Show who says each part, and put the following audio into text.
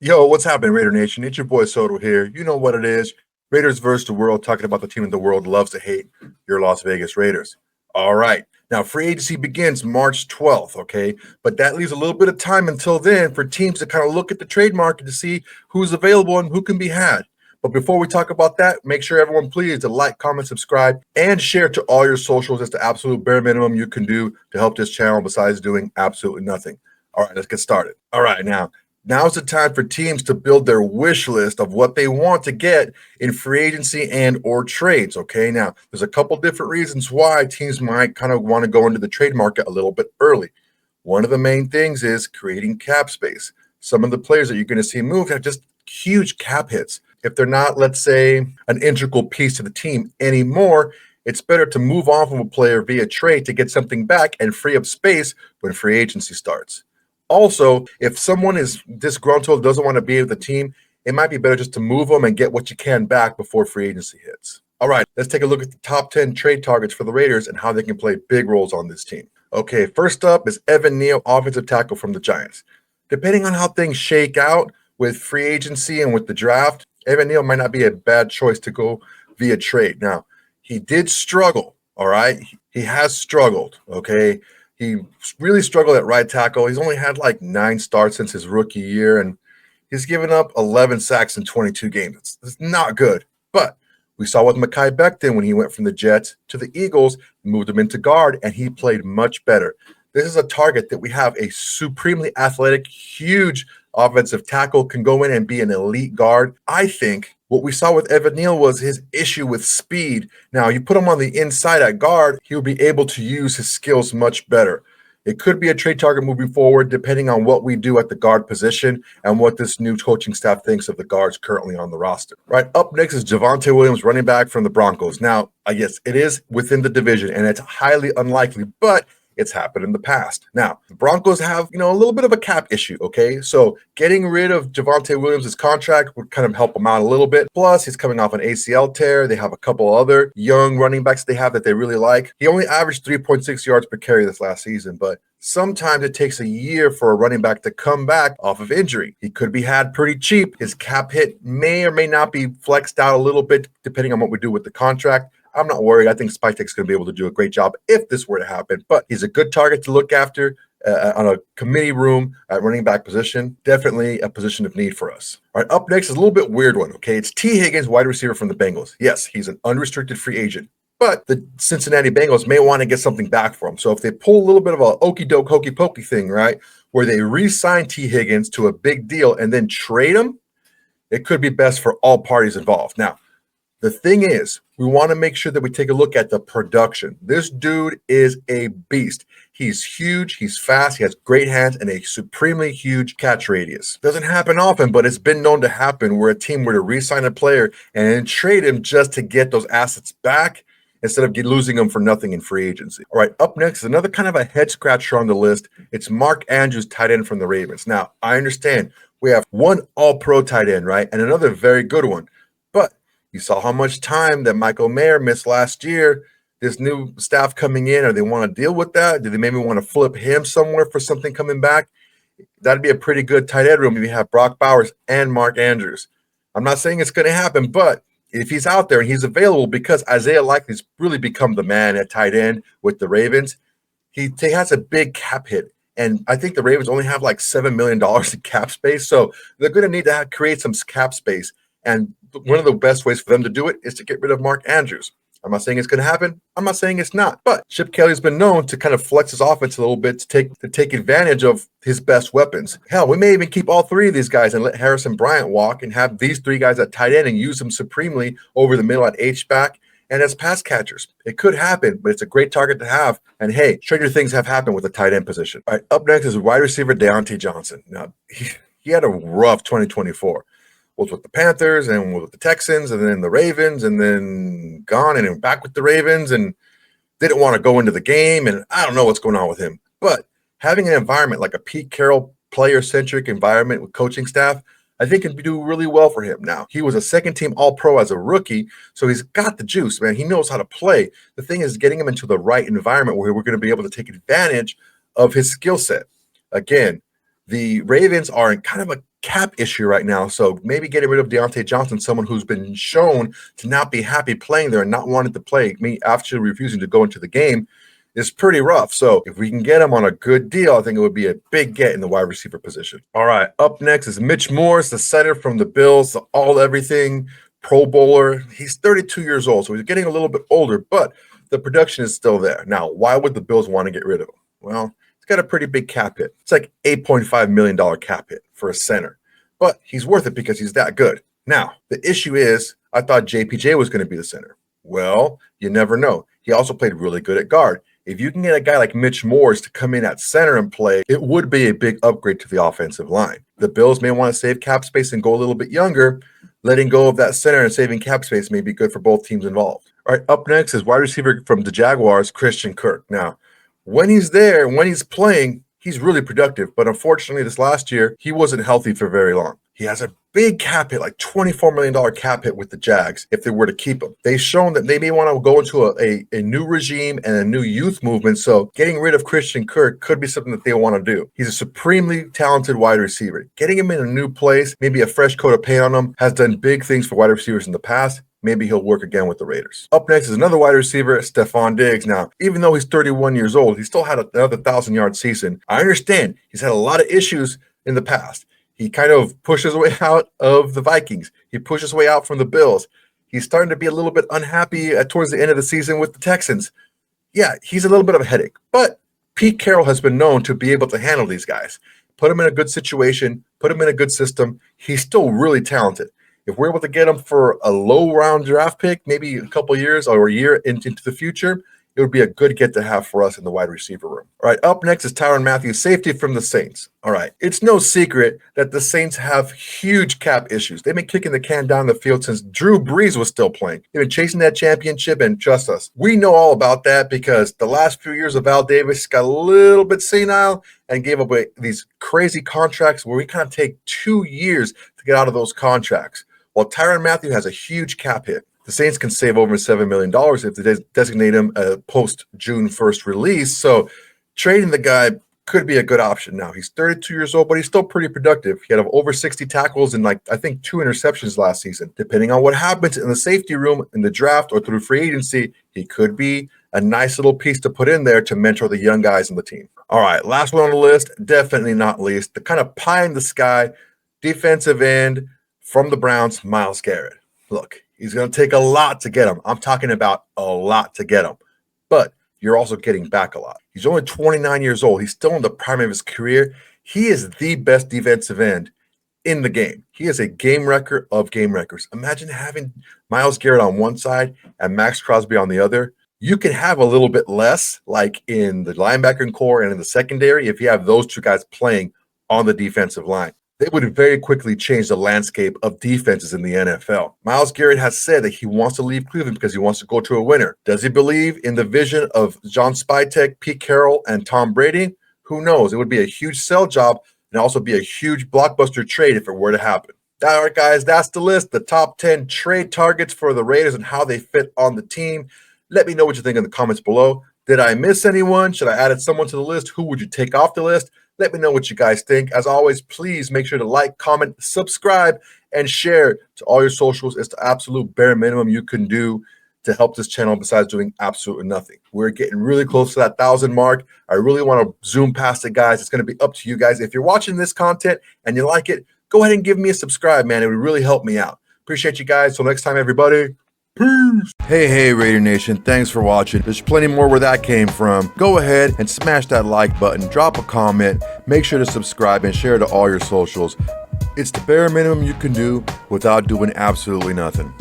Speaker 1: Yo, what's happening, Raider Nation? It's your boy Soto here. You know what it is. Raiders versus the world, talking about the team that the world loves to hate, your Las Vegas Raiders. All right. Now, free agency begins March 12th, okay? But that leaves a little bit of time until then for teams to kind of look at the trade market to see who's available and who can be had. But before we talk about that, make sure everyone please to like, comment, subscribe, and share to all your socials. It's the absolute bare minimum you can do to help this channel besides doing absolutely nothing. All right, let's get started. All right, now's the time for teams to build their wish list of what they want to get in free agency and or trades. Okay, now there's a couple different reasons why teams might kind of want to go into the trade market a little bit early. One of the main things is creating cap space. Some of the players that you're going to see move have just huge cap hits. If they're not, let's say, an integral piece to the team anymore, it's better to move on from a player via trade to get something back and free up space when free agency starts. Also, if someone is disgruntled, doesn't want to be with the team, it might be better just to move them and get what you can back before free agency hits. All right, let's take a look at the top 10 trade targets for the Raiders and how they can play big roles on this team. Okay, first up is Evan Neal, offensive tackle from the Giants. Depending on how things shake out with free agency and with the draft, Evan Neal might not be a bad choice to go via trade. Now, he did struggle, all right? He has struggled, okay? He really struggled at right tackle. He's only had like 9 starts since his rookie year, and he's given up 11 sacks in 22 games. It's not good. But we saw with Mekhi Becton when he went from the Jets to the Eagles, moved him into guard, and he played much better. This is a target that we have a supremely athletic, huge offensive tackle, can go in and be an elite guard. I think what we saw with Evan Neal was his issue with speed. Now, you put him on the inside at guard, he'll be able to use his skills much better. It could be a trade target moving forward, depending on what we do at the guard position and what this new coaching staff thinks of the guards currently on the roster. Right, up next is Javonte Williams, running back from the Broncos. Now, yes, it is within the division, and it's highly unlikely, but it's happened in the past. Now, the Broncos have, a little bit of a cap issue, okay? So getting rid of Javonte Williams' contract would kind of help him out a little bit. Plus, he's coming off an ACL tear. They have a couple other young running backs they have that they really like. He only averaged 3.6 yards per carry this last season, but sometimes it takes a year for a running back to come back off of injury. He could be had pretty cheap. His cap hit may or may not be flexed out a little bit, depending on what we do with the contract. I'm not worried. I think Spytek's going to be able to do a great job if this were to happen. But he's a good target to look after on a committee room at running back position. Definitely a position of need for us. All right, up next is a little bit weird one, okay? It's T. Higgins, wide receiver from the Bengals. Yes, he's an unrestricted free agent. But the Cincinnati Bengals may want to get something back for him. So if they pull a little bit of a okey-doke, hokey-pokey thing, right, where they re-sign T. Higgins to a big deal and then trade him, it could be best for all parties involved. Now, the thing is, we want to make sure that we take a look at the production. This dude is a beast. He's huge, he's fast, he has great hands, and a supremely huge catch radius. Doesn't happen often, but it's been known to happen where a team were to re-sign a player and then trade him just to get those assets back instead of losing them for nothing in free agency. All right, up next is another kind of a head scratcher on the list. It's Mark Andrews, tight end from the Ravens. Now, I understand we have one all-pro tight end, right, and another very good one. But you saw how much time that Michael Mayer missed last year. This new staff coming in, or they want to deal with that? Do they maybe want to flip him somewhere for something coming back? That'd be a pretty good tight end room if you have Brock Bowers and Mark Andrews. I'm not saying it's going to happen, but if he's out there and he's available, because Isaiah Likely's really become the man at tight end with the Ravens, he has a big cap hit. And I think the Ravens only have like $7 million in cap space. So they're going to need to create some cap space. And one of the best ways for them to do it is to get rid of Mark Andrews. I'm not saying it's going to happen. I'm not saying it's not. But Chip Kelly's been known to kind of flex his offense a little bit to take advantage of his best weapons. Hell, we may even keep all 3 of these guys and let Harrison Bryant walk and have these 3 guys at tight end and use them supremely over the middle at H-back and as pass catchers. It could happen, but it's a great target to have. And hey, stranger things have happened with the tight end position. All right, up next is wide receiver Deontay Johnson. Now, he had a rough 2024. Was with the Panthers and was with the Texans and then the Ravens and then gone and then back with the Ravens and didn't want to go into the game. And I don't know what's going on with him. But having an environment like a Pete Carroll player-centric environment with coaching staff, I think can do really well for him. Now, he was a second-team All-Pro as a rookie, so he's got the juice, man. He knows how to play. The thing is getting him into the right environment where we're going to be able to take advantage of his skill set. Again, the Ravens are in kind of a cap issue right now. So maybe getting rid of Deontay Johnson, someone who's been shown to not be happy playing there and not wanting to play, me actually refusing to go into the game, is pretty rough. So if we can get him on a good deal, I think it would be a big get in the wide receiver position. All right, up next is Mitch Morse, the center from the Bills, the all-everything Pro Bowler. He's 32 years old, so he's getting a little bit older, but the production is still there. Now, why would the Bills want to get rid of him? Well, he's got a pretty big cap hit. It's like $8.5 million cap hit for a center, but he's worth it because he's that good. Now, the issue is, I thought JPJ was going to be the center. Well, you never know. He also played really good at guard. If you can get a guy like Mitch Morse to come in at center and play, it would be a big upgrade to the offensive line. The Bills may want to save cap space and go a little bit younger. Letting go of that center and saving cap space may be good for both teams involved. All right, up next is wide receiver from the Jaguars, Christian Kirk. Now, when he's there, when he's playing, he's really productive. But unfortunately, this last year, he wasn't healthy for very long. He has a big cap hit, like $24 million cap hit with the Jags if they were to keep him. They've shown that they may want to go into a new regime and a new youth movement, so getting rid of Christian Kirk could be something that they want to do. He's a supremely talented wide receiver. Getting him in a new place, maybe a fresh coat of paint on him, has done big things for wide receivers in the past. Maybe he'll work again with the Raiders. Up next is another wide receiver, Stephon Diggs. Now, even though he's 31 years old, he still had another 1,000-yard season. I understand he's had a lot of issues in the past. He kind of pushes his way out of the Vikings. He pushes his way out from the Bills. He's starting to be a little bit unhappy towards the end of the season with the Texans. Yeah, he's a little bit of a headache. But Pete Carroll has been known to be able to handle these guys. Put him in a good situation, put him in a good system. He's still really talented. If we're able to get him for a low-round draft pick, maybe a couple years or a year into the future, it would be a good get to have for us in the wide receiver room. All right, up next is Tyrann Mathieu, safety from the Saints. All right, it's no secret that the Saints have huge cap issues. They've been kicking the can down the field since Drew Brees was still playing. They've been chasing that championship, and trust us, we know all about that because the last few years of Al Davis got a little bit senile and gave away these crazy contracts where we kind of take 2 years to get out of those contracts. While Tyrann Mathieu has a huge cap hit. The Saints can save over $7 million if they designate him a post-June 1st release. So trading the guy could be a good option now. He's 32 years old, but he's still pretty productive. He had over 60 tackles and I think 2 interceptions last season. Depending on what happens in the safety room, in the draft, or through free agency, he could be a nice little piece to put in there to mentor the young guys on the team. All right, last one on the list, definitely not least, the kind of pie in the sky defensive end from the Browns, Myles Garrett. Look, he's going to take a lot to get him. I'm talking about a lot to get him. But you're also getting back a lot. He's only 29 years old. He's still in the prime of his career. He is the best defensive end in the game. He is a game wrecker of game wreckers. Imagine having Myles Garrett on one side and Max Crosby on the other. You can have a little bit less, like in the linebacking core and in the secondary, if you have those two guys playing on the defensive line. They would very quickly change the landscape of defenses in the NFL. Myles Garrett has said that he wants to leave Cleveland because he wants to go to a winner. Does he believe in the vision of John Spytek, Pete Carroll, and Tom Brady? Who knows? It would be a huge sell job and also be a huge blockbuster trade if it were to happen. All right, guys, that's the list. The top 10 trade targets for the Raiders and how they fit on the team. Let me know what you think in the comments below. Did I miss anyone? Should I add someone to the list? Who would you take off the list? Let me know what you guys think. As always, please make sure to like, comment, subscribe, and share to all your socials. It's the absolute bare minimum you can do to help this channel besides doing absolutely nothing. We're getting really close to that 1,000 mark. I really want to zoom past it, guys. It's going to be up to you guys. If you're watching this content and you like it, go ahead and give me a subscribe, man. It would really help me out. Appreciate you guys. Till next time, everybody. Peace. Hey, Raider Nation. Thanks for watching. There's plenty more where that came from. Go ahead and smash that like button. Drop a comment. Make sure to subscribe and share to all your socials. It's the bare minimum you can do without doing absolutely nothing.